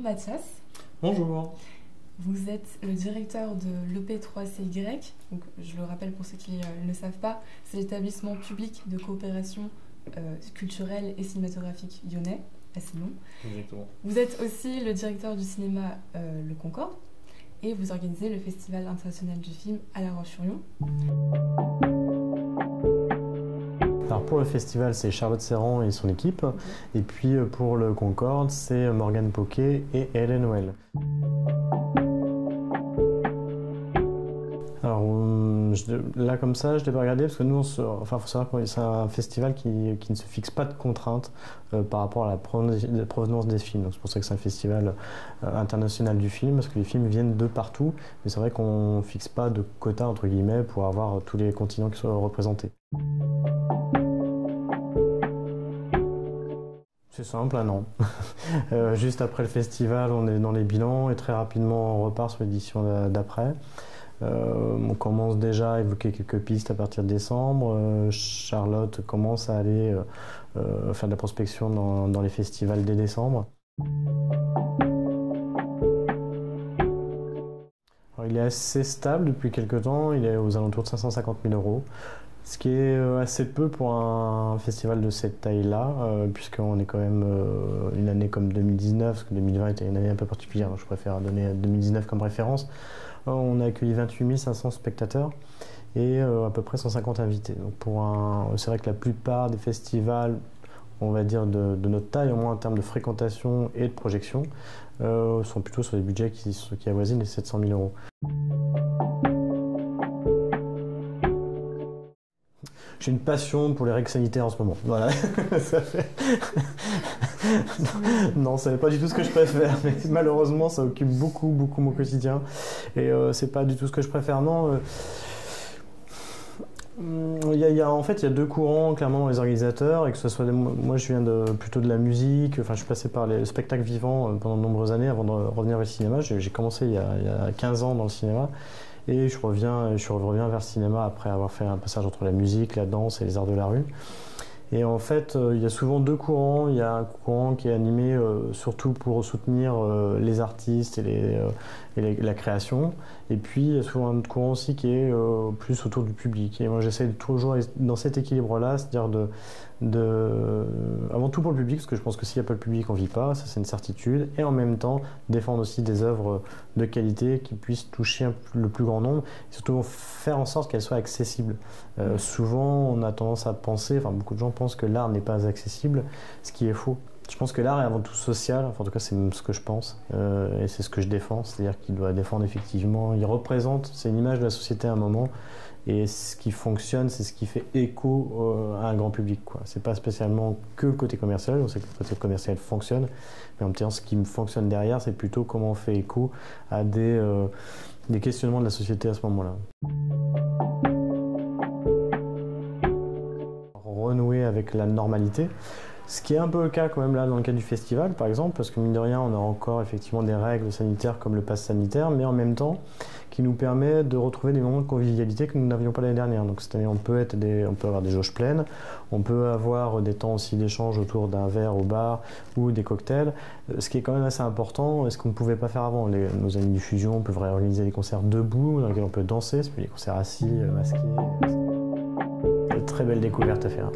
Mathias. Bonjour. Vous êtes le directeur de l'EP3CY. Donc, je le rappelle pour ceux qui ne le savent pas, c'est l'établissement public de coopération culturelle et cinématographique lyonnais, assez long. Exactement. Vous êtes aussi le directeur du cinéma Le Concorde et vous organisez le Festival international du film à La Roche-sur-Yon. Alors pour le festival, c'est Charlotte Serran et son équipe. Okay. Et puis pour le Concorde, c'est Morgane Poquet et Hélène Well. Alors là comme ça, je ne l'ai pas regardé parce que nous, faut savoir que c'est un festival qui ne se fixe pas de contraintes par rapport à la provenance des films. C'est pour ça que c'est un festival international du film, parce que les films viennent de partout. Mais c'est vrai qu'on ne fixe pas de quota entre guillemets pour avoir tous les continents qui soient représentés. C'est simple, un an. Juste après le festival, on est dans les bilans et très rapidement on repart sur l'édition d'après. On commence déjà à évoquer quelques pistes à partir de décembre. Charlotte commence à aller faire de la prospection dans les festivals dès décembre. Alors, il est assez stable depuis quelques temps, il est aux alentours de 550 000 €. Ce qui est assez peu pour un festival de cette taille-là, puisqu'on est quand même une année comme 2019, parce que 2020 était une année un peu particulière, donc je préfère donner 2019 comme référence. On a accueilli 28 500 spectateurs et à peu près 150 invités. Donc c'est vrai que la plupart des festivals, on va dire de notre taille, au moins en termes de fréquentation et de projection, sont plutôt sur des budgets qui avoisinent les 700 000 €. J'ai une passion pour les règles sanitaires en ce moment. Voilà. Ça fait... non, c'est pas du tout ce que je préfère, mais malheureusement, ça occupe beaucoup mon quotidien. Et c'est pas du tout ce que je préfère, non. En fait, il y a deux courants clairement dans les organisateurs, et que ce soit moi, je viens plutôt de la musique. Enfin, je suis passé par les spectacles vivants pendant de nombreuses années avant de revenir vers le cinéma. J'ai commencé il y a 15 ans dans le cinéma. Et je reviens vers le cinéma après avoir fait un passage entre la musique, la danse et les arts de la rue. Et en fait, il y a souvent deux courants. Il y a un courant qui est animé surtout pour soutenir les artistes et la création. Et puis, il y a souvent un autre courant aussi qui est plus autour du public. Et moi, j'essaie de toujours être dans cet équilibre-là, c'est-à-dire avant tout pour le public, parce que je pense que s'il n'y a pas le public, on ne vit pas, ça c'est une certitude. Et en même temps, défendre aussi des œuvres de qualité qui puissent toucher le plus grand nombre, et surtout faire en sorte qu'elles soient accessibles. Souvent, on a tendance à penser, enfin beaucoup de gens pensent que l'art n'est pas accessible, ce qui est faux. Je pense que l'art est avant tout social, enfin, en tout cas c'est ce que je pense, et c'est ce que je défends, c'est-à-dire qu'il doit défendre effectivement, il représente, c'est une image de la société à un moment, et ce qui fonctionne, c'est ce qui fait écho à un grand public, quoi. C'est pas spécialement que le côté commercial, on sait que le côté commercial fonctionne, mais en même temps ce qui fonctionne derrière, c'est plutôt comment on fait écho à des questionnements de la société à ce moment-là. Renouer avec la normalité. Ce qui est un peu le cas quand même là dans le cas du festival par exemple, parce que mine de rien on a encore effectivement des règles sanitaires comme le pass sanitaire, mais en même temps qui nous permet de retrouver des moments de convivialité que nous n'avions pas l'année dernière. Donc cette année on peut avoir des jauges pleines, on peut avoir des temps aussi d'échange autour d'un verre au bar ou des cocktails, ce qui est quand même assez important, et ce qu'on ne pouvait pas faire avant. Nos amis du Fusion peuvent réorganiser des concerts debout dans lesquels on peut danser, c'est plus des concerts assis, masqués. C'est une très belle découverte à faire.